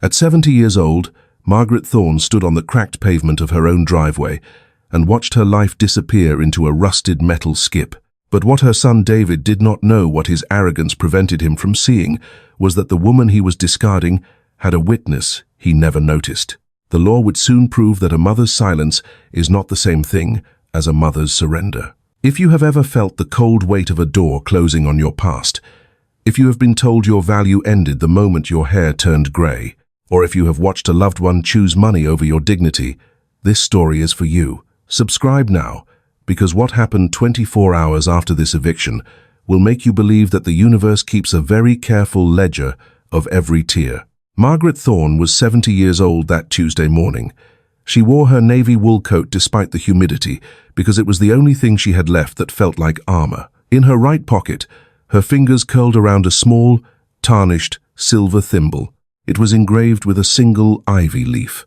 At 70 years old, Margaret Thorne stood on the cracked pavement of her own driveway and watched her life disappear into a rusted metal skip. But what her son David did not know, what his arrogance prevented him from seeing, was that the woman he was discarding had a witness he never noticed. The law would soon prove that a mother's silence is not the same thing as a mother's surrender. If you have ever felt the cold weight of a door closing on your past, if you have been told your value ended the moment your hair turned grey, or if you have watched a loved one choose money over your dignity, this story is for you. Subscribe now, because what happened 24 hours after this eviction will make you believe that the universe keeps a very careful ledger of every tear. Margaret Thorne was 70 years old that Tuesday morning. She wore her navy wool coat despite the humidity, because it was the only thing she had left that felt like armor. In her right pocket, her fingers curled around a small, tarnished, silver thimble. It was engraved with a single ivy leaf.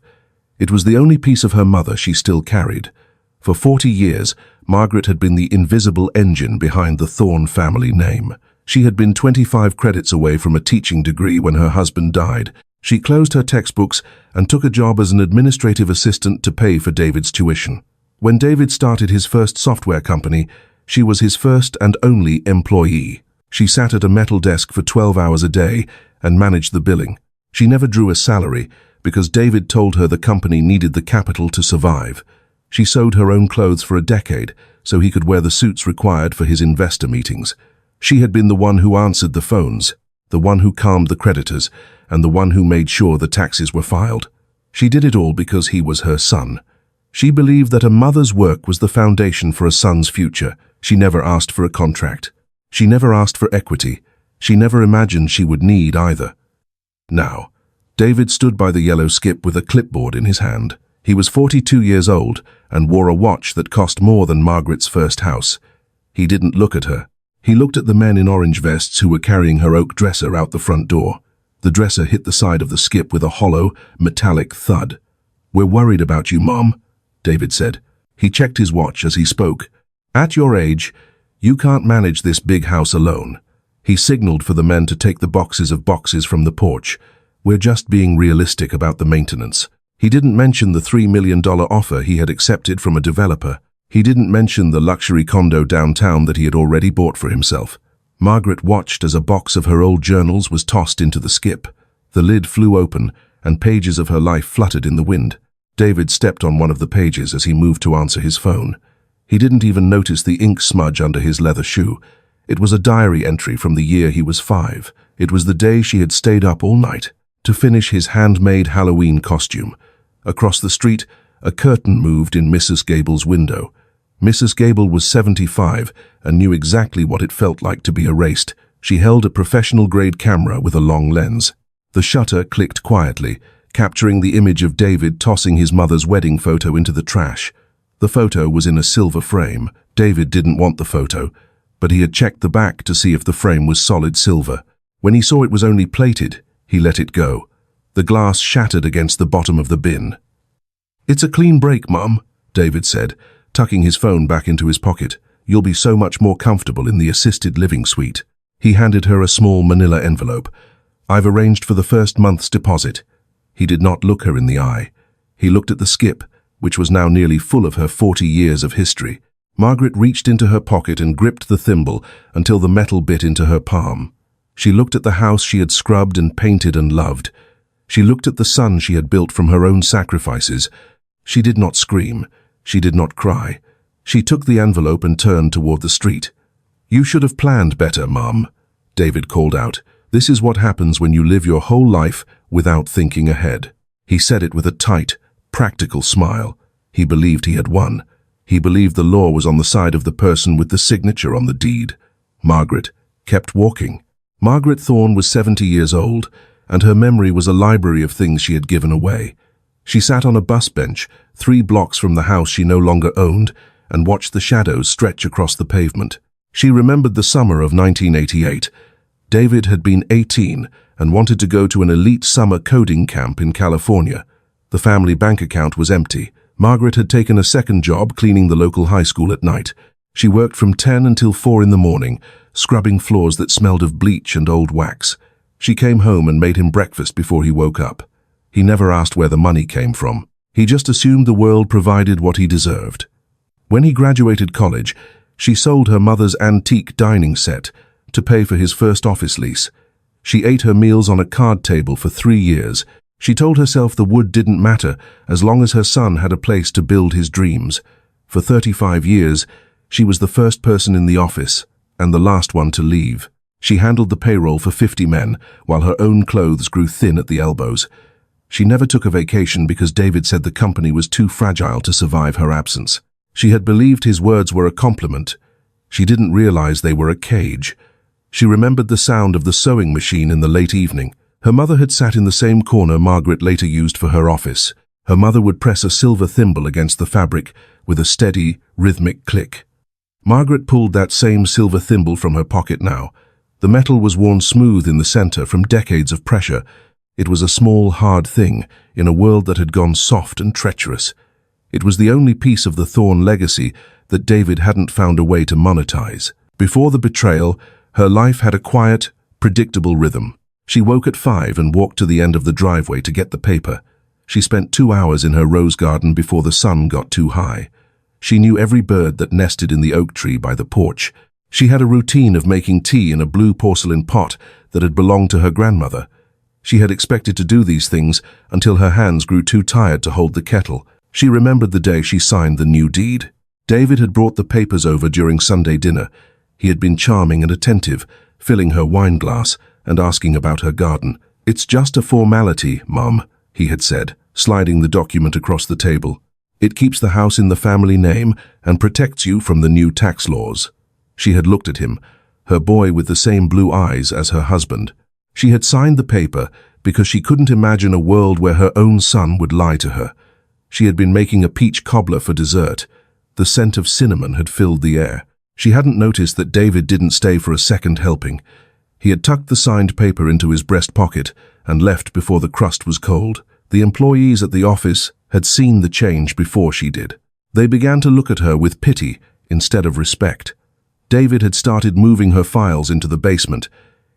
It was the only piece of her mother she still carried. For 40 years, Margaret had been the invisible engine behind the Thorne family name. She had been 25 credits away from a teaching degree when her husband died. She closed her textbooks and took a job as an administrative assistant to pay for David's tuition. When David started his first software company, she was his first and only employee. She sat at a metal desk for 12 hours a day and managed the billing. She never drew a salary because David told her the company needed the capital to survive. She sewed her own clothes for a decade so he could wear the suits required for his investor meetings. She had been the one who answered the phones, the one who calmed the creditors, and the one who made sure the taxes were filed. She did it all because he was her son. She believed that a mother's work was the foundation for a son's future. She never asked for a contract. She never asked for equity. She never imagined she would need either. Now, David stood by the yellow skip with a clipboard in his hand. He was 42 years old and wore a watch that cost more than Margaret's first house. He didn't look at her. He looked at the men in orange vests who were carrying her oak dresser out the front door. The dresser hit the side of the skip with a hollow, metallic thud. "We're worried about you, Mom," David said. He checked his watch as he spoke. "At your age, you can't manage this big house alone." He signaled for the men to take the boxes from the porch. "We're just being realistic about the maintenance." He didn't mention the $3 million offer he had accepted from a developer. He didn't mention the luxury condo downtown that he had already bought for himself. Margaret watched as a box of her old journals was tossed into the skip. The lid flew open, and pages of her life fluttered in the wind. David stepped on one of the pages as he moved to answer his phone. He didn't even notice the ink smudge under his leather shoe. It was a diary entry from the year he was 5. It was the day she had stayed up all night to finish his handmade Halloween costume. Across the street, a curtain moved in Mrs. Gable's window. Mrs. Gable was 75 and knew exactly what it felt like to be erased. She held a professional-grade camera with a long lens. The shutter clicked quietly, capturing the image of David tossing his mother's wedding photo into the trash. The photo was in a silver frame. David didn't want the photo, but he had checked the back to see if the frame was solid silver. When he saw it was only plated, he let it go. The glass shattered against the bottom of the bin. "It's a clean break, Mum," David said, tucking his phone back into his pocket. "You'll be so much more comfortable in the assisted living suite." He handed her a small manila envelope. "I've arranged for the first month's deposit." He did not look her in the eye. He looked at the skip, which was now nearly full of her 40 years of history. Margaret reached into her pocket and gripped the thimble until the metal bit into her palm. She looked at the house she had scrubbed and painted and loved. She looked at the son she had built from her own sacrifices. She did not scream. She did not cry. She took the envelope and turned toward the street. "You should have planned better, Mom," David called out. "This is what happens when you live your whole life without thinking ahead." He said it with a tight, practical smile. He believed he had won. He believed the law was on the side of the person with the signature on the deed. Margaret kept walking. Margaret Thorne was 70 years old, and her memory was a library of things she had given away. She sat on a bus bench 3 blocks from the house she no longer owned and watched the shadows stretch across the pavement. She remembered the summer of 1988. David had been 18 and wanted to go to an elite summer coding camp in California. The family bank account was empty. Margaret had taken a second job cleaning the local high school at night. She worked from 10 until 4 in the morning, scrubbing floors that smelled of bleach and old wax. She came home and made him breakfast before he woke up. He never asked where the money came from. He just assumed the world provided what he deserved. When he graduated college, she sold her mother's antique dining set to pay for his first office lease. She ate her meals on a card table for 3 years. She told herself the wood didn't matter as long as her son had a place to build his dreams. For 35 years, she was the first person in the office and the last one to leave. She handled the payroll for 50 men, while her own clothes grew thin at the elbows. She never took a vacation because David said the company was too fragile to survive her absence. She had believed his words were a compliment. She didn't realize they were a cage. She remembered the sound of the sewing machine in the late evening. Her mother had sat in the same corner Margaret later used for her office. Her mother would press a silver thimble against the fabric with a steady, rhythmic click. Margaret pulled that same silver thimble from her pocket now. The metal was worn smooth in the center from decades of pressure. It was a small, hard thing in a world that had gone soft and treacherous. It was the only piece of the Thorne legacy that David hadn't found a way to monetize. Before the betrayal, her life had a quiet, predictable rhythm. She woke at 5 and walked to the end of the driveway to get the paper. She spent 2 hours in her rose garden before the sun got too high. She knew every bird that nested in the oak tree by the porch. She had a routine of making tea in a blue porcelain pot that had belonged to her grandmother. She had expected to do these things until her hands grew too tired to hold the kettle. She remembered the day she signed the new deed. David had brought the papers over during Sunday dinner. He had been charming and attentive, filling her wine glass and asking about her garden. "It's just a formality, Mum," he had said, sliding the document across the table. "It keeps the house in the family name and protects you from the new tax laws." She had looked at him, her boy with the same blue eyes as her husband. She had signed the paper because she couldn't imagine a world where her own son would lie to her. She had been making a peach cobbler for dessert. The scent of cinnamon had filled the air. She hadn't noticed that David didn't stay for a second helping. He had tucked the signed paper into his breast pocket and left before the crust was cold. The employees at the office had seen the change before she did. They began to look at her with pity instead of respect. David had started moving her files into the basement.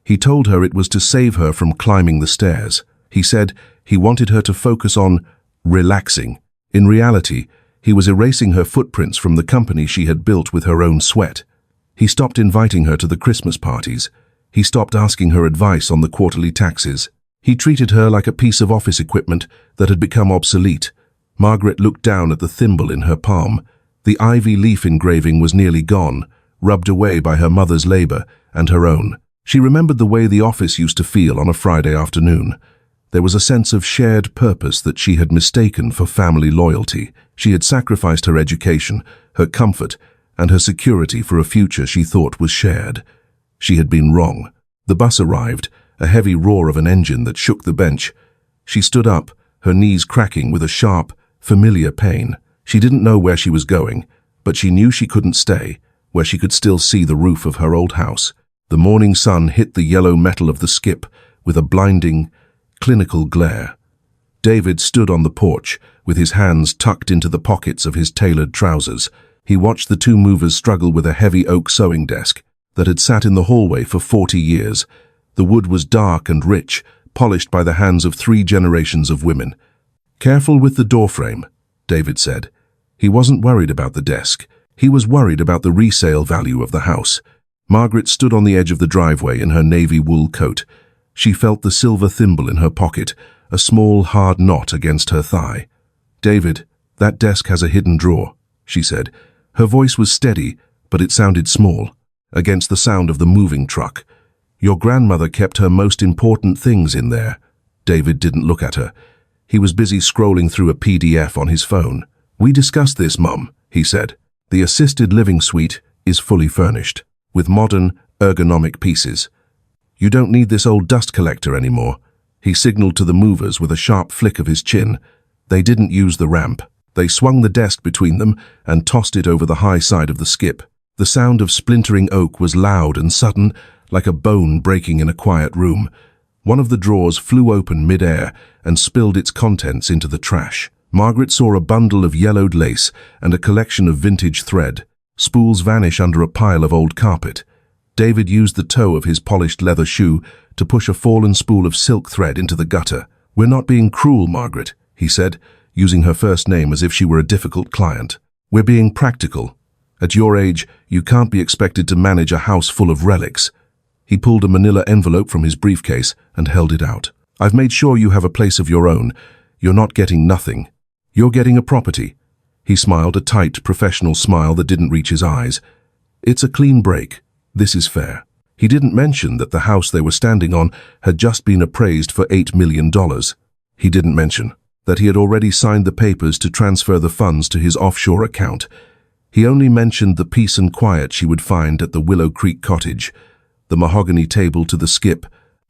He told her it was to save her from climbing the stairs. He said he wanted her to focus on relaxing. In reality, he was erasing her footprints from the company she had built with her own sweat. He stopped inviting her to the Christmas parties. He stopped asking her advice on the quarterly taxes. He treated her like a piece of office equipment that had become obsolete. Margaret looked down at the thimble in her palm. The ivy leaf engraving was nearly gone, rubbed away by her mother's labor and her own. She remembered the way the office used to feel on a Friday afternoon. There was a sense of shared purpose that she had mistaken for family loyalty. She had sacrificed her education, her comfort, and her security for a future she thought was shared. She had been wrong. The bus arrived, a heavy roar of an engine that shook the bench. She stood up, her knees cracking with a sharp, familiar pain. She didn't know where she was going, but she knew she couldn't stay, where she could still see the roof of her old house. The morning sun hit the yellow metal of the skip with a blinding, clinical glare. David stood on the porch, with his hands tucked into the pockets of his tailored trousers. He watched the two movers struggle with a heavy oak sewing desk that had sat in the hallway for 40 years. The wood was dark and rich, polished by the hands of 3 generations of women. "Careful with the doorframe," David said. He wasn't worried about the desk. He was worried about the resale value of the house. Margaret stood on the edge of the driveway in her navy wool coat. She felt the silver thimble in her pocket, a small, hard knot against her thigh. "David, that desk has a hidden drawer," she said. Her voice was steady, but it sounded small, against the sound of the moving truck. "Your grandmother kept her most important things in there." David didn't look at her. He was busy scrolling through a PDF on his phone. "We discussed this, Mum," he said. "The assisted living suite is fully furnished, with modern, ergonomic pieces. You don't need this old dust collector anymore." He signaled to the movers with a sharp flick of his chin. They didn't use the ramp. They swung the desk between them and tossed it over the high side of the skip. The sound of splintering oak was loud and sudden, like a bone breaking in a quiet room. One of the drawers flew open mid-air and spilled its contents into the trash. Margaret saw a bundle of yellowed lace and a collection of vintage thread. Spools vanish under a pile of old carpet. David used the toe of his polished leather shoe to push a fallen spool of silk thread into the gutter. "We're not being cruel, Margaret," he said, using her first name as if she were a difficult client. "We're being practical. At your age, you can't be expected to manage a house full of relics." He pulled a manila envelope from his briefcase and held it out. "I've made sure you have a place of your own. You're not getting nothing. You're getting a property." He smiled, a tight, professional smile that didn't reach his eyes. "It's a clean break. This is fair." He didn't mention that the house they were standing on had just been appraised for $8 million. He didn't mention that he had already signed the papers to transfer the funds to his offshore account. He only mentioned the peace and quiet she would find at the Willow Creek cottage, the mahogany table to the skip,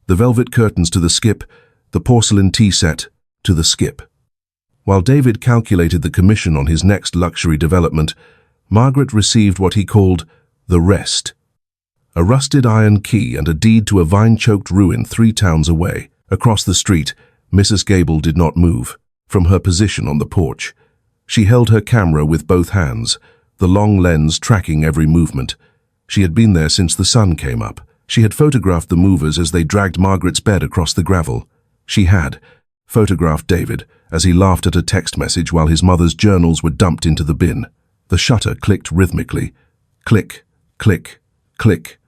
the velvet curtains to the skip, the porcelain tea set to the skip. While David calculated the commission on his next luxury development, Margaret received what he called the rest. A rusted iron key and a deed to a vine-choked ruin 3 towns away. Across the street, Mrs. Gable did not move from her position on the porch. She held her camera with both hands, the long lens tracking every movement. She had been there since the sun came up. She had photographed the movers as they dragged Margaret's bed across the gravel. She had photographed David as he laughed at a text message while his mother's journals were dumped into the bin. The shutter clicked rhythmically. Click, click, click.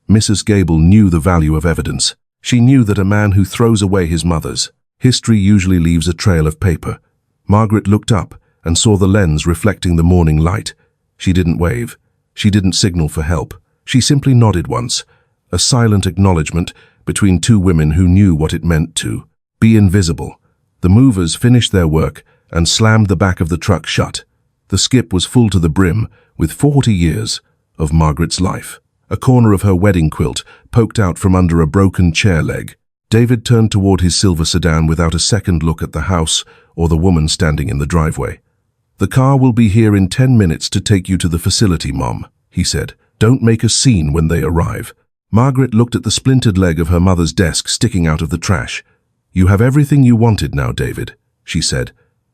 Mrs. Gable knew the value of evidence. She knew that a man who throws away his mother's history usually leaves a trail of paper. Margaret looked up and saw the lens reflecting the morning light. She didn't wave. She didn't signal for help. She simply nodded once, a silent acknowledgement between two women who knew what it meant to be invisible. The movers finished their work and slammed the back of the truck shut. The skip was full to the brim with 40 years of Margaret's life. A corner of her wedding quilt poked out from under a broken chair leg. David turned toward his silver sedan without a second look at the house or the woman standing in the driveway. "The car will be here in 10 minutes to take you to the facility, Mom," he said. "Don't make a scene when they arrive." Margaret looked at the splintered leg of her mother's desk sticking out of the trash. "You have everything you wanted now, David," she said.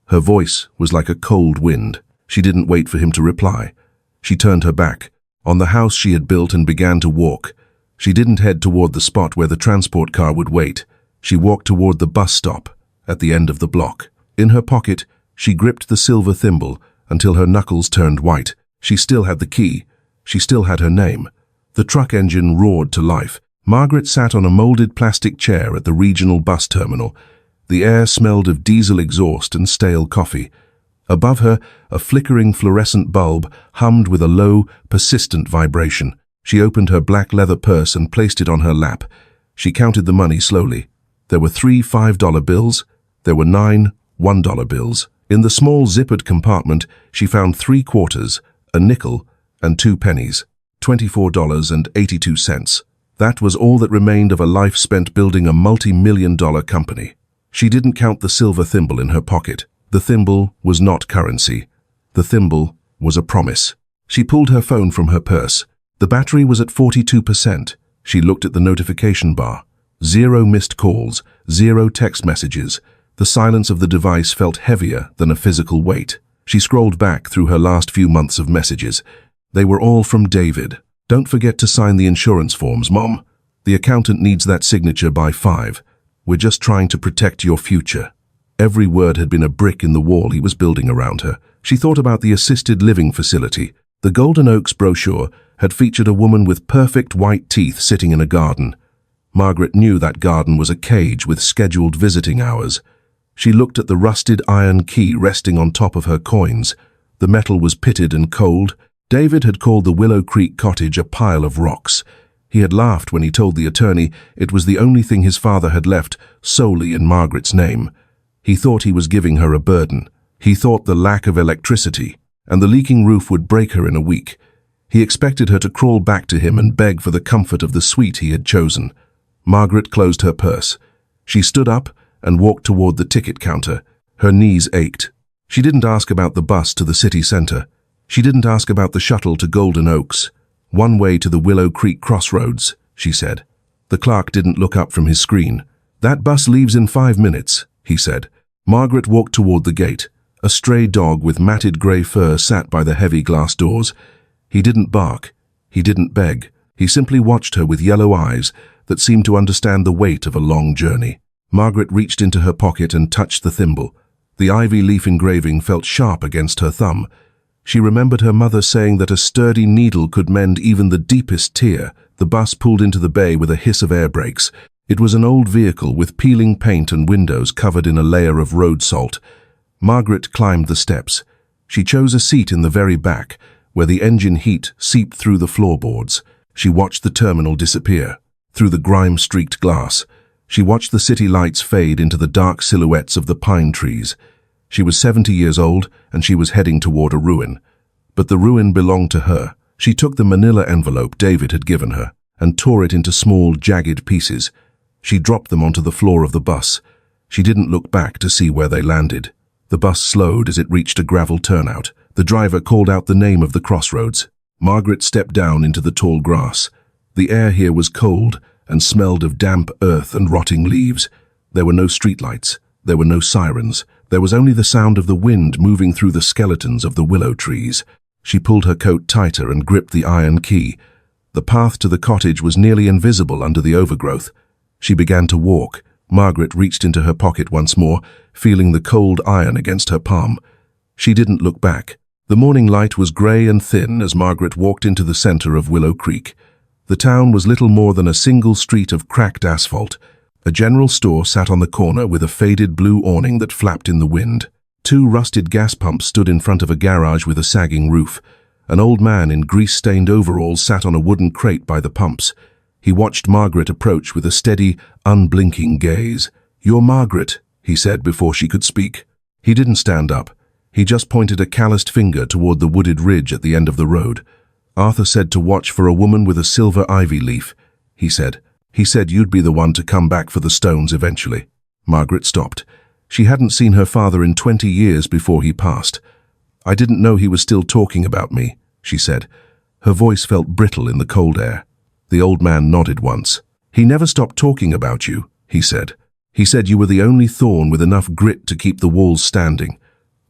Her voice was like a cold wind. She didn't wait for him to reply. She turned her back on the house she had built and began to walk. She didn't head toward the spot where the transport car would wait. She walked toward the bus stop at the end of the block. In her pocket, she gripped the silver thimble until her knuckles turned white. She still had the key. She still had her name. The truck engine roared to life. Margaret sat on a molded plastic chair at the regional bus terminal. The air smelled of diesel exhaust and stale coffee. Above her, a flickering fluorescent bulb hummed with a low, persistent vibration. She opened her black leather purse and placed it on her lap. She counted the money slowly. There were 3 $5 bills. There were 9 $1 bills. In the small zippered compartment, she found 3 quarters, a nickel, and 2 pennies. $24.82. That was all that remained of a life spent building a multi-million-dollar company. She didn't count the silver thimble in her pocket. The thimble was not currency. The thimble was a promise. She pulled her phone from her purse. The battery was at 42%. She looked at the notification bar. 0 missed calls, 0 text messages. The silence of the device felt heavier than a physical weight. She scrolled back through her last few months of messages. They were all from David. "Don't forget to sign the insurance forms, Mom. The accountant needs that signature by 5. We're just trying to protect your future." Every word had been a brick in the wall he was building around her. She thought about the assisted living facility. The Golden Oaks brochure had featured a woman with perfect white teeth sitting in a garden. Margaret knew that garden was a cage with scheduled visiting hours. She looked at the rusted iron key resting on top of her coins. The metal was pitted and cold. David had called the Willow Creek cottage a pile of rocks. He had laughed when he told the attorney it was the only thing his father had left solely in Margaret's name. He thought he was giving her a burden. He thought the lack of electricity and the leaking roof would break her in a week. He expected her to crawl back to him and beg for the comfort of the suite he had chosen. Margaret closed her purse. She stood up and walked toward the ticket counter. Her knees ached. She didn't ask about the bus to the city center. She didn't ask about the shuttle to Golden Oaks. "One way to the Willow Creek crossroads," she said. The clerk didn't look up from his screen. "That bus leaves in 5 minutes," he said. Margaret walked toward the gate. A stray dog with matted grey fur sat by the heavy glass doors. He didn't bark. He didn't beg. He simply watched her with yellow eyes that seemed to understand the weight of a long journey. Margaret reached into her pocket and touched the thimble. The ivy leaf engraving felt sharp against her thumb. She remembered her mother saying that a sturdy needle could mend even the deepest tear. The bus pulled into the bay with a hiss of air brakes. It was an old vehicle with peeling paint and windows covered in a layer of road salt. Margaret climbed the steps. She chose a seat in the very back, where the engine heat seeped through the floorboards. She watched the terminal disappear. Through the grime-streaked glass, she watched the city lights fade into the dark silhouettes of the pine trees. She was 70 years old, and she was heading toward a ruin. But the ruin belonged to her. She took the manila envelope David had given her and tore it into small, jagged pieces. She dropped them onto the floor of the bus. She didn't look back to see where they landed. The bus slowed as it reached a gravel turnout. The driver called out the name of the crossroads. Margaret stepped down into the tall grass. The air here was cold and smelled of damp earth and rotting leaves. There were no streetlights. There were no sirens. There was only the sound of the wind moving through the skeletons of the willow trees. She pulled her coat tighter and gripped the iron key. The path to the cottage was nearly invisible under the overgrowth. She began to walk. Margaret reached into her pocket once more, feeling the cold iron against her palm. She didn't look back. The morning light was grey and thin as Margaret walked into the center of Willow Creek. The town was little more than a single street of cracked asphalt. A general store sat on the corner with a faded blue awning that flapped in the wind. 2 rusted gas pumps stood in front of a garage with a sagging roof. An old man in grease-stained overalls sat on a wooden crate by the pumps. He watched Margaret approach with a steady, unblinking gaze. "You're Margaret," he said before she could speak. He didn't stand up. He just pointed a calloused finger toward the wooded ridge at the end of the road. "Arthur said to watch for a woman with a silver ivy leaf," he said. "He said you'd be the one to come back for the stones eventually." Margaret stopped. She hadn't seen her father in 20 years before he passed. "I didn't know he was still talking about me," she said. Her voice felt brittle in the cold air. The old man nodded once. "He never stopped talking about you," he said. "He said you were the only Thorne with enough grit to keep the walls standing."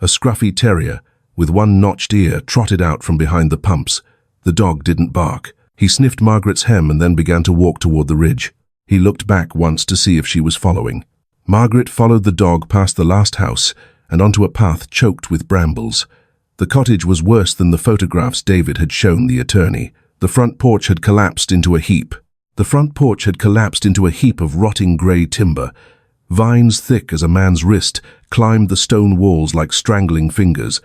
A scruffy terrier, with one notched ear, trotted out from behind the pumps. The dog didn't bark. He sniffed Margaret's hem and then began to walk toward the ridge. He looked back once to see if she was following. Margaret followed the dog past the last house and onto a path choked with brambles. The cottage was worse than the photographs David had shown the attorney. The front porch had collapsed into a heap. The front porch had collapsed into a heap of rotting grey timber. Vines thick as a man's wrist climbed the stone walls like strangling fingers.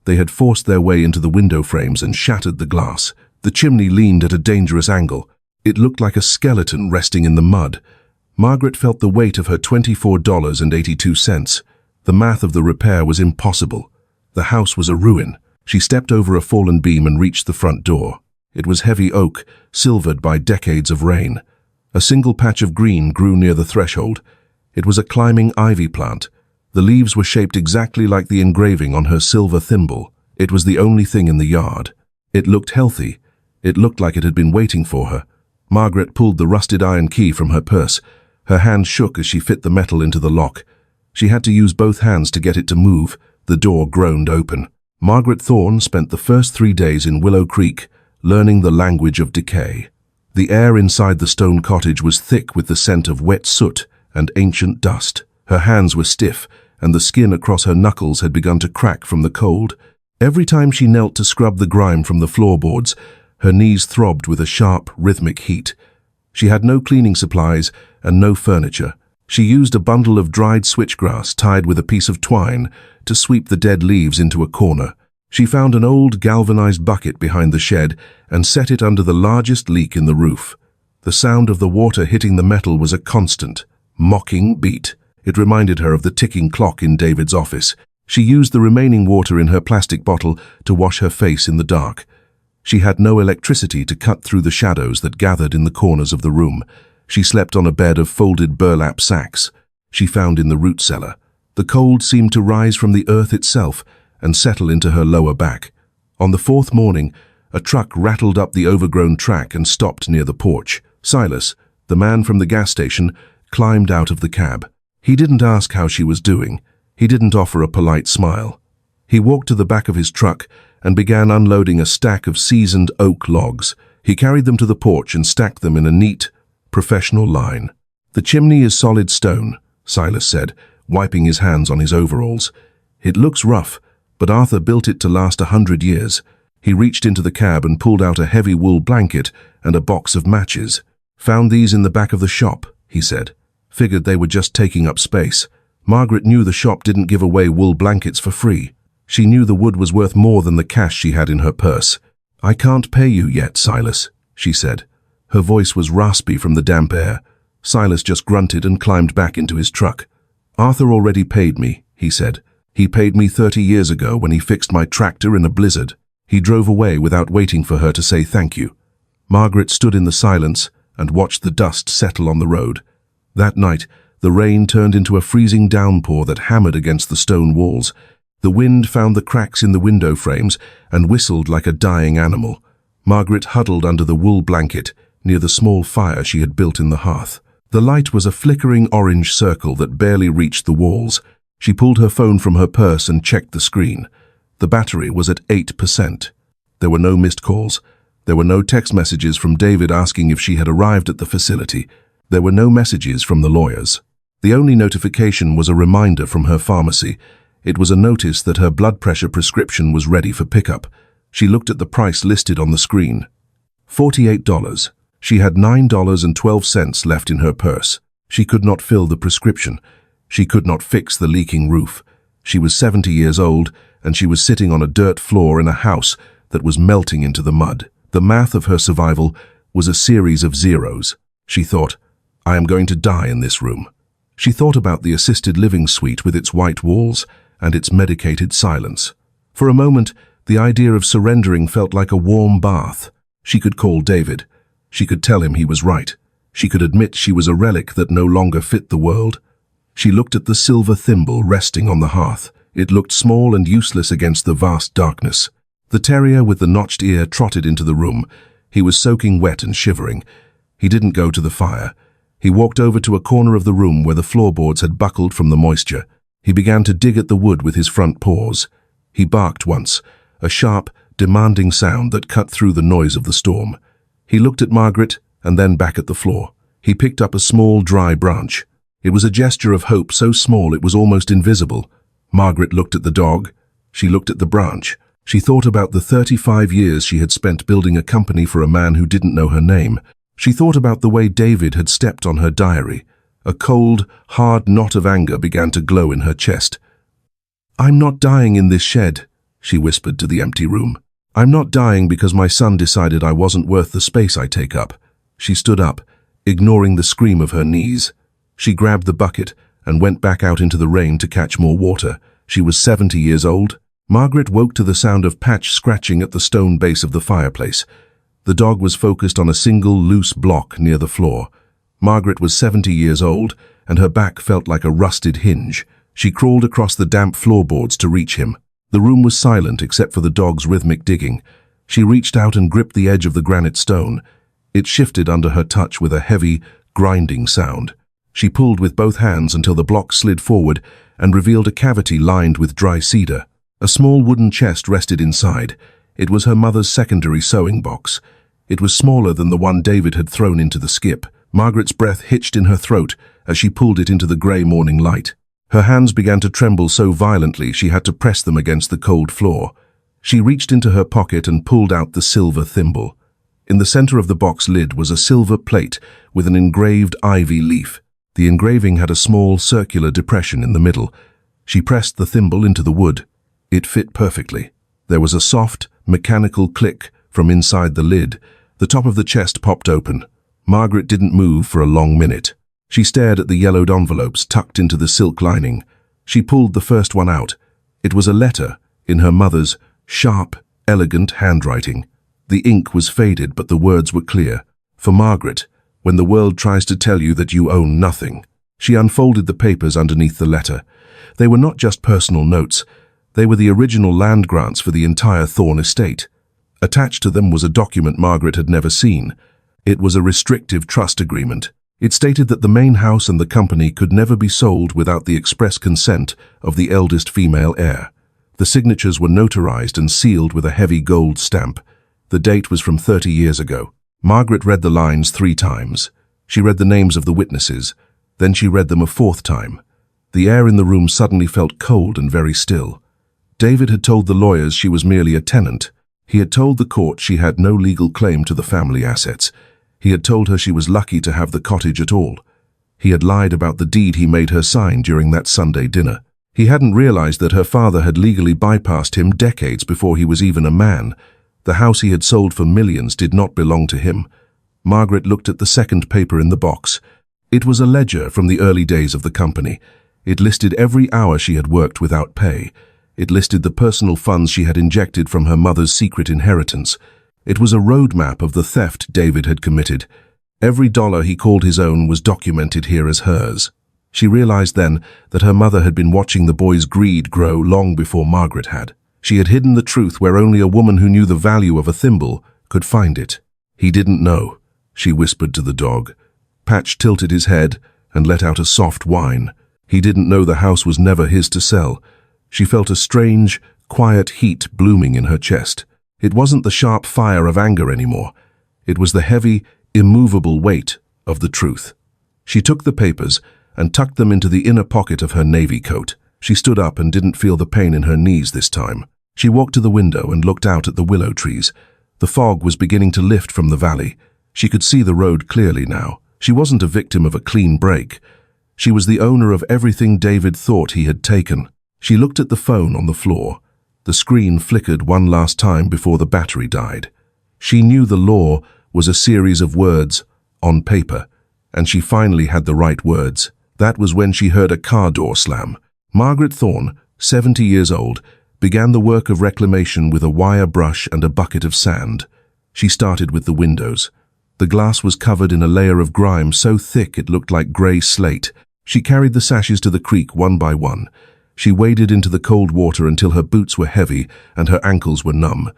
They had forced their way into the window frames and shattered the glass. The chimney leaned at a dangerous angle. It looked like a skeleton resting in the mud. Margaret felt the weight of her $24.82. The math of the repair was impossible. The house was a ruin. She stepped over a fallen beam and reached the front door. It was heavy oak, silvered by decades of rain. A single patch of green grew near the threshold. It was a climbing ivy plant. The leaves were shaped exactly like the engraving on her silver thimble. It was the only thing in the yard. It looked healthy. It looked like it had been waiting for her. Margaret pulled the rusted iron key from her purse. Her hand shook as she fit the metal into the lock. She had to use both hands to get it to move. The door groaned open. Margaret Thorne spent the first 3 days in Willow Creek, learning the language of decay. The air inside the stone cottage was thick with the scent of wet soot and ancient dust. Her hands were stiff, and the skin across her knuckles had begun to crack from the cold. Every time she knelt to scrub the grime from the floorboards, her knees throbbed with a sharp, rhythmic heat. She had no cleaning supplies and no furniture. She used a bundle of dried switchgrass tied with a piece of twine to sweep the dead leaves into a corner. She found an old galvanized bucket behind the shed and set it under the largest leak in the roof. The sound of the water hitting the metal was a constant, mocking beat. It reminded her of the ticking clock in David's office. She used the remaining water in her plastic bottle to wash her face in the dark. She had no electricity to cut through the shadows that gathered in the corners of the room. She slept on a bed of folded burlap sacks she found in the root cellar. The cold seemed to rise from the earth itself and settle into her lower back. On the 4th morning, a truck rattled up the overgrown track and stopped near the porch. Silas, the man from the gas station, climbed out of the cab. He didn't ask how she was doing. He didn't offer a polite smile. He walked to the back of his truck and began unloading a stack of seasoned oak logs. He carried them to the porch and stacked them in a neat, professional line. "The chimney is solid stone," Silas said, wiping his hands on his overalls. "It looks rough, but Arthur built it to last 100 years. He reached into the cab and pulled out a heavy wool blanket and a box of matches. Found these in the back of the shop," he said. "Figured they were just taking up space." Margaret knew the shop didn't give away wool blankets for free. She knew the wood was worth more than the cash she had in her purse. "I can't pay you yet, Silas," she said. Her voice was raspy from the damp air. Silas just grunted and climbed back into his truck. "Arthur already paid me," he said. "He paid me 30 years ago when he fixed my tractor in a blizzard." He drove away without waiting for her to say thank you. Margaret stood in the silence and watched the dust settle on the road. That night, the rain turned into a freezing downpour that hammered against the stone walls. The wind found the cracks in the window frames and whistled like a dying animal. Margaret huddled under the wool blanket near the small fire she had built in the hearth. The light was a flickering orange circle that barely reached the walls. She pulled her phone from her purse and checked the screen. The battery was at 8%. There were no missed calls. There were no text messages from David asking if she had arrived at the facility. There were no messages from the lawyers. The only notification was a reminder from her pharmacy. It was a notice that her blood pressure prescription was ready for pickup. She looked at the price listed on the screen. $48. She had $9.12 left in her purse. She could not fill the prescription. She could not fix the leaking roof. She was 70 years old, and she was sitting on a dirt floor in a house that was melting into the mud. The math of her survival was a series of zeros. She thought, "I am going to die in this room." She thought about the assisted living suite with its white walls and its medicated silence. For a moment, the idea of surrendering felt like a warm bath. She could call David. She could tell him he was right. She could admit she was a relic that no longer fit the world. She looked at the silver thimble resting on the hearth. It looked small and useless against the vast darkness. The terrier with the notched ear trotted into the room. He was soaking wet and shivering. He didn't go to the fire. He walked over to a corner of the room where the floorboards had buckled from the moisture. He began to dig at the wood with his front paws. He barked once, a sharp, demanding sound that cut through the noise of the storm. He looked at Margaret and then back at the floor. He picked up a small, dry branch. It was a gesture of hope so small it was almost invisible. Margaret looked at the dog. She looked at the branch. She thought about the 35 years she had spent building a company for a man who didn't know her name. She thought about the way David had stepped on her diary. A cold, hard knot of anger began to glow in her chest. "I'm not dying in this shed," she whispered to the empty room. "I'm not dying because my son decided I wasn't worth the space I take up." She stood up, ignoring the scream of her knees. She grabbed the bucket and went back out into the rain to catch more water. She was 70 years old. Margaret woke to the sound of Patch scratching at the stone base of the fireplace. The dog was focused on a single loose block near the floor. Margaret was 70 years old, and her back felt like a rusted hinge. She crawled across the damp floorboards to reach him. The room was silent except for the dog's rhythmic digging. She reached out and gripped the edge of the granite stone. It shifted under her touch with a heavy, grinding sound. She pulled with both hands until the block slid forward and revealed a cavity lined with dry cedar. A small wooden chest rested inside. It was her mother's secondary sewing box. It was smaller than the one David had thrown into the skip. Margaret's breath hitched in her throat as she pulled it into the grey morning light. Her hands began to tremble so violently she had to press them against the cold floor. She reached into her pocket and pulled out the silver thimble. In the center of the box lid was a silver plate with an engraved ivy leaf. The engraving had a small circular depression in the middle. She pressed the thimble into the wood. It fit perfectly. There was a soft, mechanical click from inside the lid. The top of the chest popped open. Margaret didn't move for a long minute. She stared at the yellowed envelopes tucked into the silk lining. She pulled the first one out. It was a letter in her mother's sharp, elegant handwriting. The ink was faded, but the words were clear. For Margaret, when the world tries to tell you that you own nothing. She unfolded the papers underneath the letter. They were not just personal notes. They were the original land grants for the entire Thorne estate. Attached to them was a document Margaret had never seen. It was a restrictive trust agreement. It stated that the main house and the company could never be sold without the express consent of the eldest female heir. The signatures were notarized and sealed with a heavy gold stamp. The date was from 30 years ago. Margaret read the lines 3 times. She read the names of the witnesses. Then she read them a fourth time. The air in the room suddenly felt cold and very still. David had told the lawyers she was merely a tenant. He had told the court she had no legal claim to the family assets. He had told her she was lucky to have the cottage at all. He had lied about the deed he made her sign during that Sunday dinner. He hadn't realized that her father had legally bypassed him decades before he was even a man. The house he had sold for millions did not belong to him. Margaret looked at the second paper in the box. It was a ledger from the early days of the company. It listed every hour she had worked without pay. It listed the personal funds she had injected from her mother's secret inheritance. It was a roadmap of the theft David had committed. Every dollar he called his own was documented here as hers. She realized then that her mother had been watching the boy's greed grow long before Margaret had. She had hidden the truth where only a woman who knew the value of a thimble could find it. He didn't know, she whispered to the dog. Patch tilted his head and let out a soft whine. He didn't know the house was never his to sell. She felt a strange, quiet heat blooming in her chest. It wasn't the sharp fire of anger anymore. It was the heavy, immovable weight of the truth. She took the papers and tucked them into the inner pocket of her navy coat. She stood up and didn't feel the pain in her knees this time. She walked to the window and looked out at the willow trees. The fog was beginning to lift from the valley. She could see the road clearly now. She wasn't a victim of a clean break. She was the owner of everything David thought he had taken. She looked at the phone on the floor. The screen flickered one last time before the battery died. She knew the law was a series of words on paper, and she finally had the right words. That was when she heard a car door slam. Margaret Thorne, 70 years old, began the work of reclamation with a wire brush and a bucket of sand. She started with the windows. The glass was covered in a layer of grime so thick it looked like grey slate. She carried the sashes to the creek one by one. She waded into the cold water until her boots were heavy and her ankles were numb.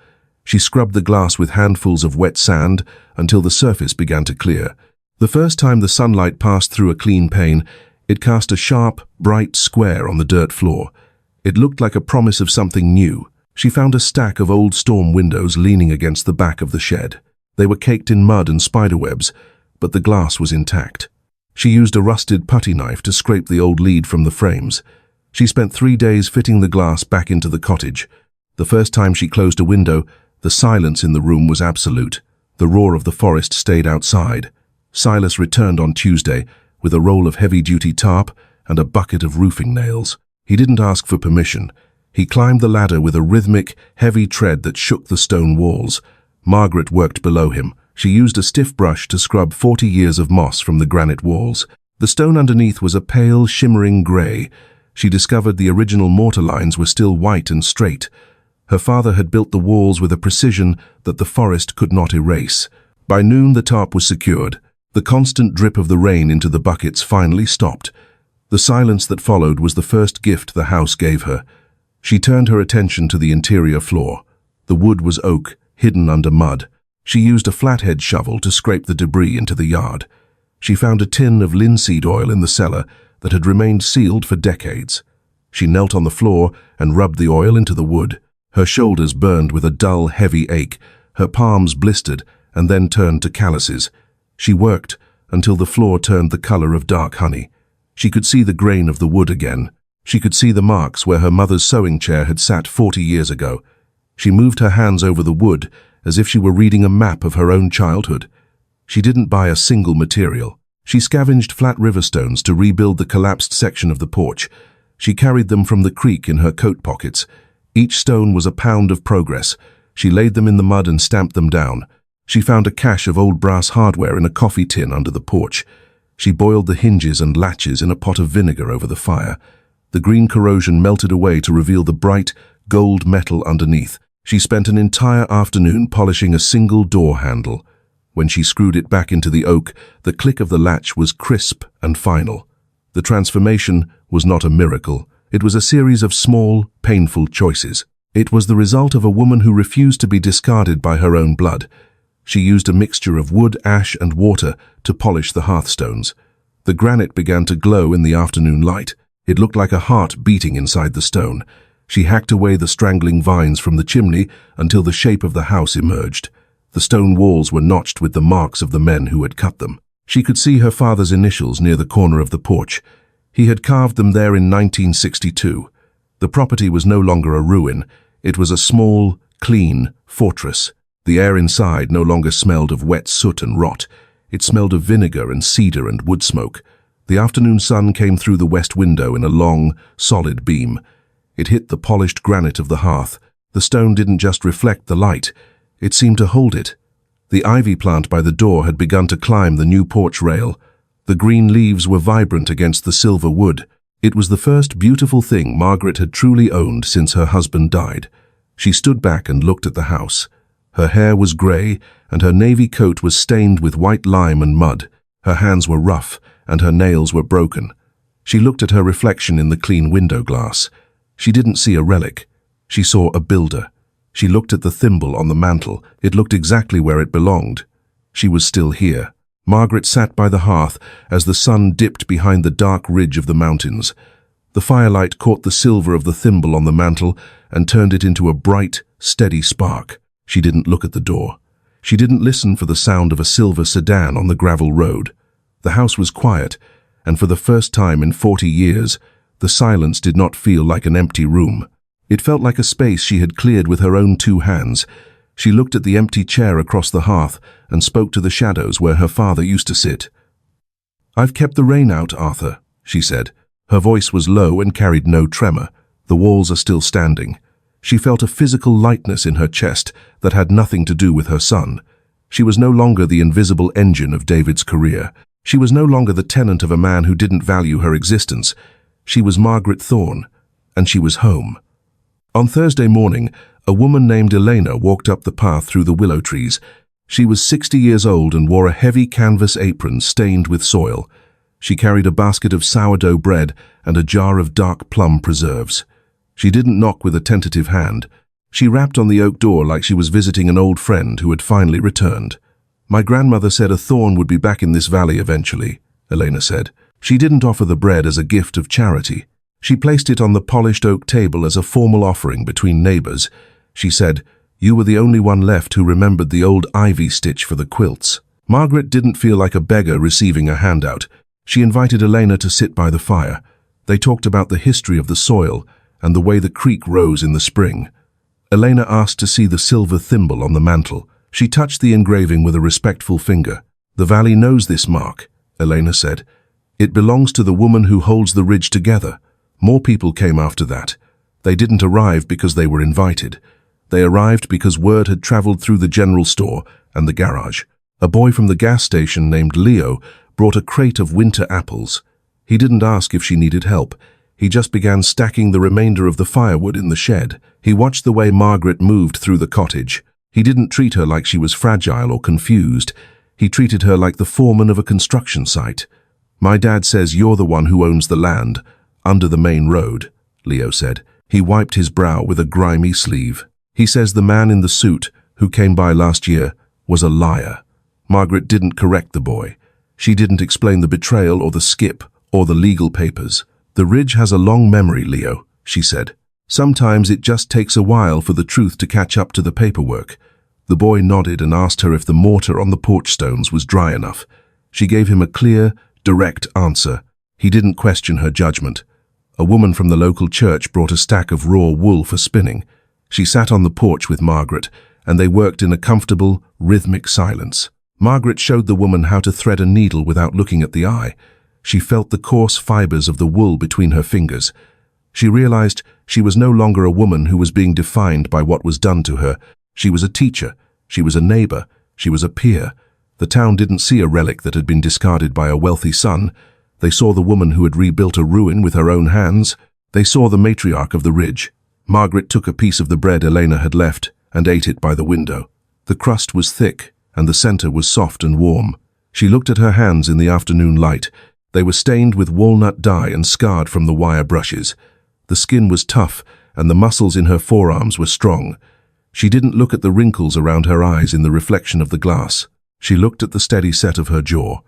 She scrubbed the glass with handfuls of wet sand until the surface began to clear. The first time the sunlight passed through a clean pane, it cast a sharp, bright square on the dirt floor. It looked like a promise of something new. She found a stack of old storm windows leaning against the back of the shed. They were caked in mud and spiderwebs, but the glass was intact. She used a rusted putty knife to scrape the old lead from the frames. She spent 3 days fitting the glass back into the cottage. The first time she closed a window, the silence in the room was absolute. The roar of the forest stayed outside. Silas returned on Tuesday with a roll of heavy-duty tarp and a bucket of roofing nails. He didn't ask for permission. He climbed the ladder with a rhythmic, heavy tread that shook the stone walls. Margaret worked below him. She used a stiff brush to scrub 40 years of moss from the granite walls. The stone underneath was a pale, shimmering grey. She discovered the original mortar lines were still white and straight. Her father had built the walls with a precision that the forest could not erase. By noon, the tarp was secured. The constant drip of the rain into the buckets finally stopped. The silence that followed was the first gift the house gave her. She turned her attention to the interior floor. The wood was oak, hidden under mud. She used a flathead shovel to scrape the debris into the yard. She found a tin of linseed oil in the cellar that had remained sealed for decades. She knelt on the floor and rubbed the oil into the wood. Her shoulders burned with a dull, heavy ache. Her palms blistered and then turned to calluses. She worked until the floor turned the color of dark honey. She could see the grain of the wood again. She could see the marks where her mother's sewing chair had sat 40 years ago. She moved her hands over the wood as if she were reading a map of her own childhood. She didn't buy a single material. She scavenged flat river stones to rebuild the collapsed section of the porch. She carried them from the creek in her coat pockets. Each stone was a pound of progress. She laid them in the mud and stamped them down. She found a cache of old brass hardware in a coffee tin under the porch. She boiled the hinges and latches in a pot of vinegar over the fire. The green corrosion melted away to reveal the bright, gold metal underneath. She spent an entire afternoon polishing a single door handle. When she screwed it back into the oak, the click of the latch was crisp and final. The transformation was not a miracle. It was a series of small, painful choices. It was the result of a woman who refused to be discarded by her own blood. She used a mixture of wood, ash, and water to polish the hearthstones. The granite began to glow in the afternoon light. It looked like a heart beating inside the stone. She hacked away the strangling vines from the chimney until the shape of the house emerged. The stone walls were notched with the marks of the men who had cut them. She could see her father's initials near the corner of the porch. He had carved them there in 1962. The property was no longer a ruin. It was a small, clean fortress. The air inside no longer smelled of wet soot and rot. It smelled of vinegar and cedar and wood smoke. The afternoon sun came through the west window in a long, solid beam. It hit the polished granite of the hearth. The stone didn't just reflect the light. It seemed to hold it. The ivy plant by the door had begun to climb the new porch rail. The green leaves were vibrant against the silver wood. It was the first beautiful thing Margaret had truly owned since her husband died. She stood back and looked at the house. Her hair was grey, and her navy coat was stained with white lime and mud. Her hands were rough, and her nails were broken. She looked at her reflection in the clean window glass. She didn't see a relic. She saw a builder. She looked at the thimble on the mantel. It looked exactly where it belonged. She was still here. Margaret sat by the hearth as the sun dipped behind the dark ridge of the mountains. The firelight caught the silver of the thimble on the mantel and turned it into a bright, steady spark. She didn't look at the door. She didn't listen for the sound of a silver sedan on the gravel road. The house was quiet, and for the first time in 40 years, the silence did not feel like an empty room. It felt like a space she had cleared with her own 2 hands. She looked at the empty chair across the hearth and spoke to the shadows where her father used to sit. "I've kept the rain out, Arthur," she said. Her voice was low and carried no tremor. The walls are still standing. She felt a physical lightness in her chest that had nothing to do with her son. She was no longer the invisible engine of David's career. She was no longer the tenant of a man who didn't value her existence. She was Margaret Thorne, and she was home. On Thursday morning, a woman named Elena walked up the path through the willow trees. She was 60 years old and wore a heavy canvas apron stained with soil. She carried a basket of sourdough bread and a jar of dark plum preserves. She didn't knock with a tentative hand. She rapped on the oak door like she was visiting an old friend who had finally returned. "My grandmother said a thorn would be back in this valley eventually," Elena said. She didn't offer the bread as a gift of charity. She placed it on the polished oak table as a formal offering between neighbors. She said, "You were the only one left who remembered the old ivy stitch for the quilts." Margaret didn't feel like a beggar receiving a handout. She invited Elena to sit by the fire. They talked about the history of the soil and the way the creek rose in the spring. Elena asked to see the silver thimble on the mantel. She touched the engraving with a respectful finger. "The valley knows this mark," Elena said. "It belongs to the woman who holds the ridge together." More people came after that. They didn't arrive because they were invited. They arrived because word had traveled through the general store and the garage. A boy from the gas station named Leo brought a crate of winter apples. He didn't ask if she needed help. He just began stacking the remainder of the firewood in the shed. He watched the way Margaret moved through the cottage. He didn't treat her like she was fragile or confused. He treated her like the foreman of a construction site. "My dad says you're the one who owns the land, under the main road," Leo said. He wiped his brow with a grimy sleeve. "He says the man in the suit, who came by last year, was a liar." Margaret didn't correct the boy. She didn't explain the betrayal or the skip or the legal papers. "The ridge has a long memory, Leo," she said. "Sometimes it just takes a while for the truth to catch up to the paperwork." The boy nodded and asked her if the mortar on the porch stones was dry enough. She gave him a clear, direct answer. He didn't question her judgment. A woman from the local church brought a stack of raw wool for spinning. She sat on the porch with Margaret, and they worked in a comfortable, rhythmic silence. Margaret showed the woman how to thread a needle without looking at the eye. She felt the coarse fibers of the wool between her fingers. She realized she was no longer a woman who was being defined by what was done to her. She was a teacher. She was a neighbor. She was a peer. The town didn't see a relic that had been discarded by a wealthy son. They saw the woman who had rebuilt a ruin with her own hands. They saw the matriarch of the ridge. Margaret took a piece of the bread Elena had left and ate it by the window. The crust was thick, and the center was soft and warm. She looked at her hands in the afternoon light. They were stained with walnut dye and scarred from the wire brushes. The skin was tough, and the muscles in her forearms were strong. She didn't look at the wrinkles around her eyes in the reflection of the glass. She looked at the steady set of her jaw.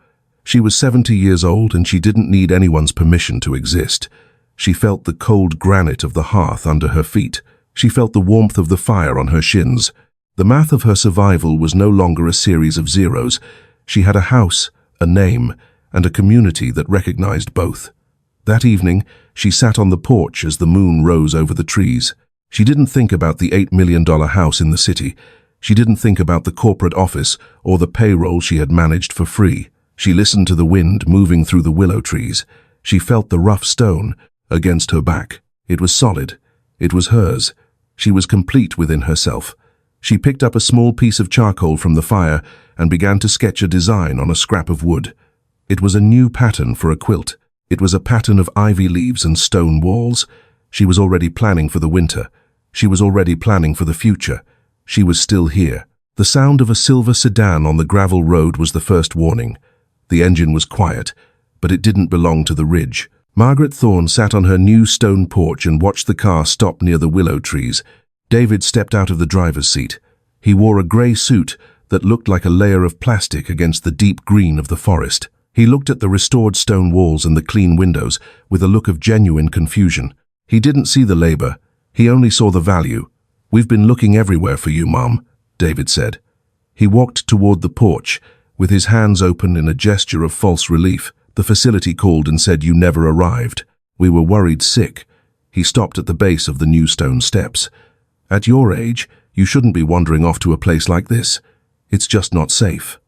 She was 70 years old, and she didn't need anyone's permission to exist. She felt the cold granite of the hearth under her feet. She felt the warmth of the fire on her shins. The math of her survival was no longer a series of zeros. She had a house, a name, and a community that recognized both. That evening, she sat on the porch as the moon rose over the trees. She didn't think about the $8 million house in the city. She didn't think about the corporate office or the payroll she had managed for free. She listened to the wind moving through the willow trees. She felt the rough stone against her back. It was solid. It was hers. She was complete within herself. She picked up a small piece of charcoal from the fire and began to sketch a design on a scrap of wood. It was a new pattern for a quilt. It was a pattern of ivy leaves and stone walls. She was already planning for the winter. She was already planning for the future. She was still here. The sound of a silver sedan on the gravel road was the first warning. The engine was quiet, but it didn't belong to the ridge. Margaret Thorne sat on her new stone porch and watched the car stop near the willow trees. David stepped out of the driver's seat. He wore a grey suit that looked like a layer of plastic against the deep green of the forest. He looked at the restored stone walls and the clean windows with a look of genuine confusion. He didn't see the labor. He only saw the value. "We've been looking everywhere for you, Mom," David said. He walked toward the porch, with his hands open in a gesture of false relief. The facility called and said you never arrived. "We were worried sick." He stopped at the base of the new stone steps. "At your age, you shouldn't be wandering off to a place like this. It's just not safe."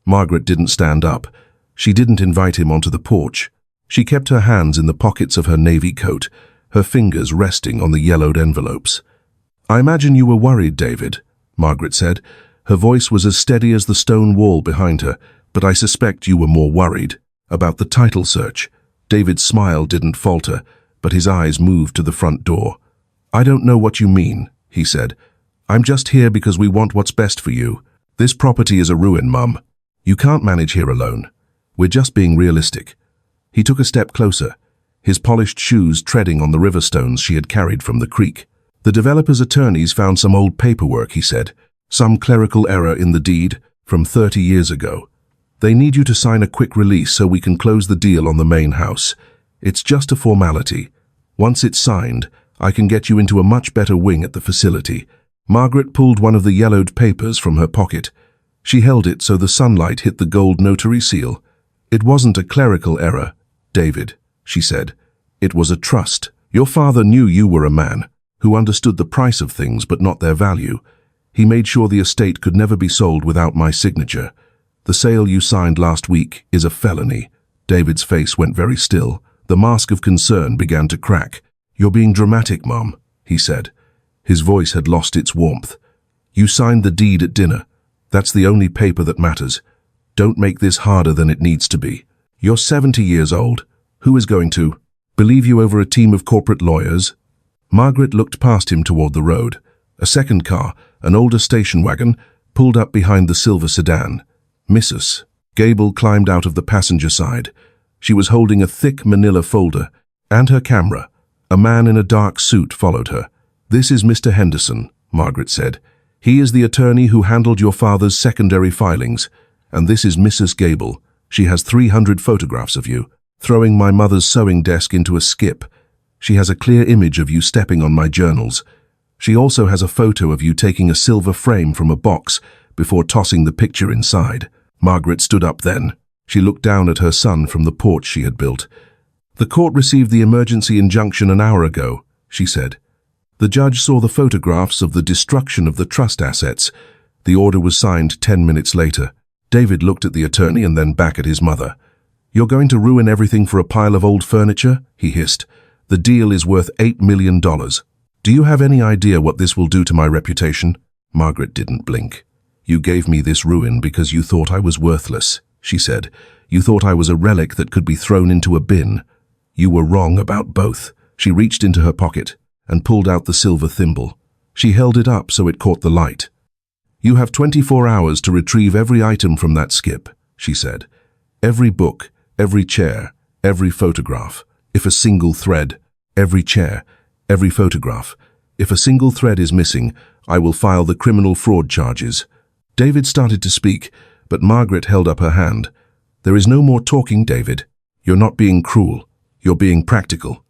Margaret didn't stand up. She didn't invite him onto the porch. She kept her hands in the pockets of her navy coat, her fingers resting on the yellowed envelopes. "I imagine you were worried, David," Margaret said. Her voice was as steady as the stone wall behind her, "but I suspect you were more worried about the title search." David's smile didn't falter, but his eyes moved to the front door. "I don't know what you mean," he said. "I'm just here because we want what's best for you. This property is a ruin, Mum. You can't manage here alone. We're just being realistic." He took a step closer, his polished shoes treading on the river stones she had carried from the creek. "The developer's attorneys found some old paperwork," he said. "Some clerical error in the deed from 30 years ago. They need you to sign a quick release so we can close the deal on the main house. It's just a formality. Once it's signed, I can get you into a much better wing at the facility." Margaret pulled one of the yellowed papers from her pocket. She held it so the sunlight hit the gold notary seal. "It wasn't a clerical error, David," she said. "It was a trust. Your father knew you were a man who understood the price of things but not their value. He made sure the estate could never be sold without my signature. The sale you signed last week is a felony." David's face went very still. The mask of concern began to crack. "You're being dramatic, Mom," he said. His voice had lost its warmth. "You signed the deed at dinner. That's the only paper that matters. Don't make this harder than it needs to be. You're 70 years old. Who is going to believe you over a team of corporate lawyers?" Margaret looked past him toward the road. A second car, an older station wagon, pulled up behind the silver sedan. "Mrs. Gable climbed out of the passenger side. She was holding a thick manila folder and her camera. A man in a dark suit followed her. "This is Mr. Henderson," Margaret said. "He is the attorney who handled your father's secondary filings. And this is Mrs. Gable. She has 300 photographs of you, throwing my mother's sewing desk into a skip. She has a clear image of you stepping on my journals. She also has a photo of you taking a silver frame from a box before tossing the picture inside." Margaret stood up then. She looked down at her son from the porch she had built. "The court received the emergency injunction an hour ago," she said. "The judge saw the photographs of the destruction of the trust assets. The order was signed 10 minutes later." David looked at the attorney and then back at his mother. "You're going to ruin everything for a pile of old furniture?" he hissed. "The deal is worth $8 million. Do you have any idea what this will do to my reputation?" Margaret didn't blink. "You gave me this ruin because you thought I was worthless," she said. "You thought I was a relic that could be thrown into a bin. You were wrong about both." She reached into her pocket and pulled out the silver thimble. She held it up so it caught the light. "You have 24 hours to retrieve every item from that skip," she said. "Every book, every chair, every photograph. If a single thread, every chair, every photograph. If a single thread is missing, I will file the criminal fraud charges." David started to speak, but Margaret held up her hand. "There is no more talking, David. You're not being cruel. You're being practical."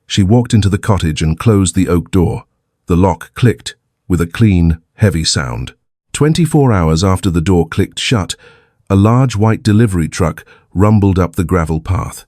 She walked into the cottage and closed the oak door. The lock clicked with a clean, heavy sound. 24 hours after the door clicked shut, A large white delivery truck rumbled up the gravel path.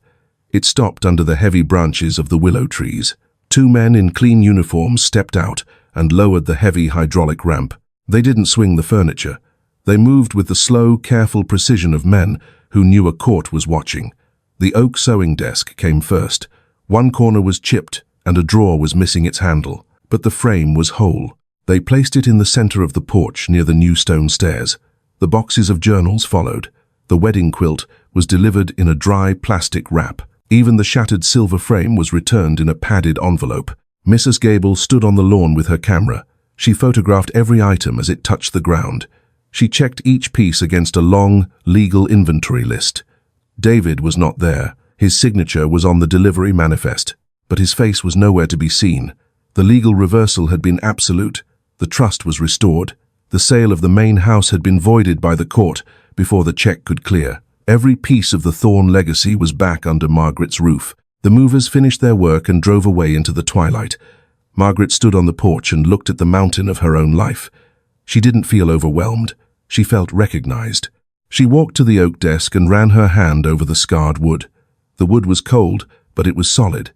It stopped under the heavy branches of the willow trees. Two men in clean uniforms stepped out and lowered the heavy hydraulic ramp. They didn't swing the furniture. They moved with the slow, careful precision of men who knew a court was watching. The oak sewing desk came first. One corner was chipped and a drawer was missing its handle, but the frame was whole. They placed it in the center of the porch near the new stone stairs. The boxes of journals followed. The wedding quilt was delivered in a dry plastic wrap. Even the shattered silver frame was returned in a padded envelope. Mrs. Gable stood on the lawn with her camera. She photographed every item as it touched the ground. She checked each piece against a long, legal inventory list. David was not there. His signature was on the delivery manifest, but his face was nowhere to be seen. The legal reversal had been absolute. The trust was restored. The sale of the main house had been voided by the court before the check could clear. Every piece of the Thorne legacy was back under Margaret's roof. The movers finished their work and drove away into the twilight. Margaret stood on the porch and looked at the mountain of her own life. She didn't feel overwhelmed. She felt recognized. She walked to the oak desk and ran her hand over the scarred wood. The wood was cold, but it was solid.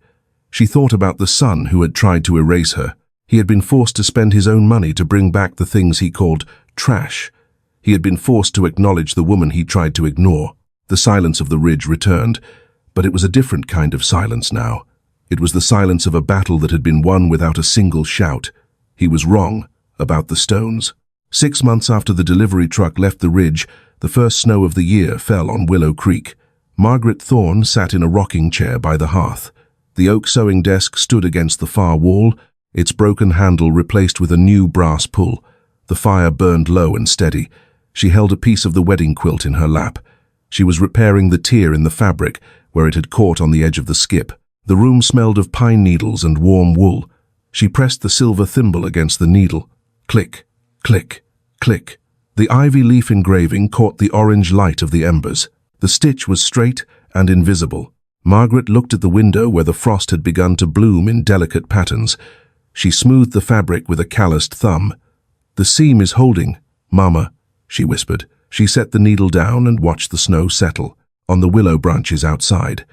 She thought about the son who had tried to erase her. He had been forced to spend his own money to bring back the things he called trash. He had been forced to acknowledge the woman he tried to ignore. The silence of the ridge returned, but it was a different kind of silence now. It was the silence of a battle that had been won without a single shout. He was wrong about the stones. 6 months after the delivery truck left the ridge, the first snow of the year fell on Willow Creek. Margaret Thorne sat in a rocking chair by the hearth. The oak sewing desk stood against the far wall, its broken handle replaced with a new brass pull. The fire burned low and steady. She held a piece of the wedding quilt in her lap. She was repairing the tear in the fabric where it had caught on the edge of the skip. The room smelled of pine needles and warm wool. She pressed the silver thimble against the needle. Click, click, click. The ivy leaf engraving caught the orange light of the embers. The stitch was straight and invisible. Margaret looked at the window where the frost had begun to bloom in delicate patterns. She smoothed the fabric with a calloused thumb. "The seam is holding, Mama," she whispered. She set the needle down and watched the snow settle on the willow branches outside.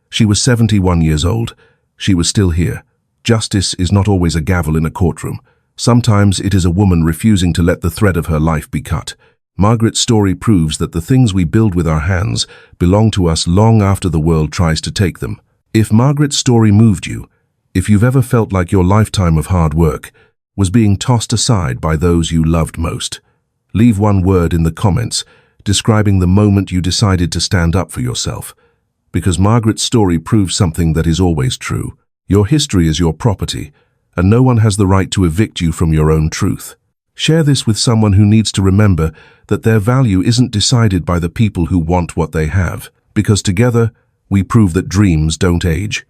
She was 71 years old. She was still here. Justice is not always a gavel in a courtroom. Sometimes it is a woman refusing to let the thread of her life be cut. Margaret's story proves that the things we build with our hands belong to us long after the world tries to take them. If Margaret's story moved you, if you've ever felt like your lifetime of hard work was being tossed aside by those you loved most, leave one word in the comments describing the moment you decided to stand up for yourself. Because Margaret's story proves something that is always true. Your history is your property, and no one has the right to evict you from your own truth. Share this with someone who needs to remember that their value isn't decided by the people who want what they have, because together we prove that dreams don't age.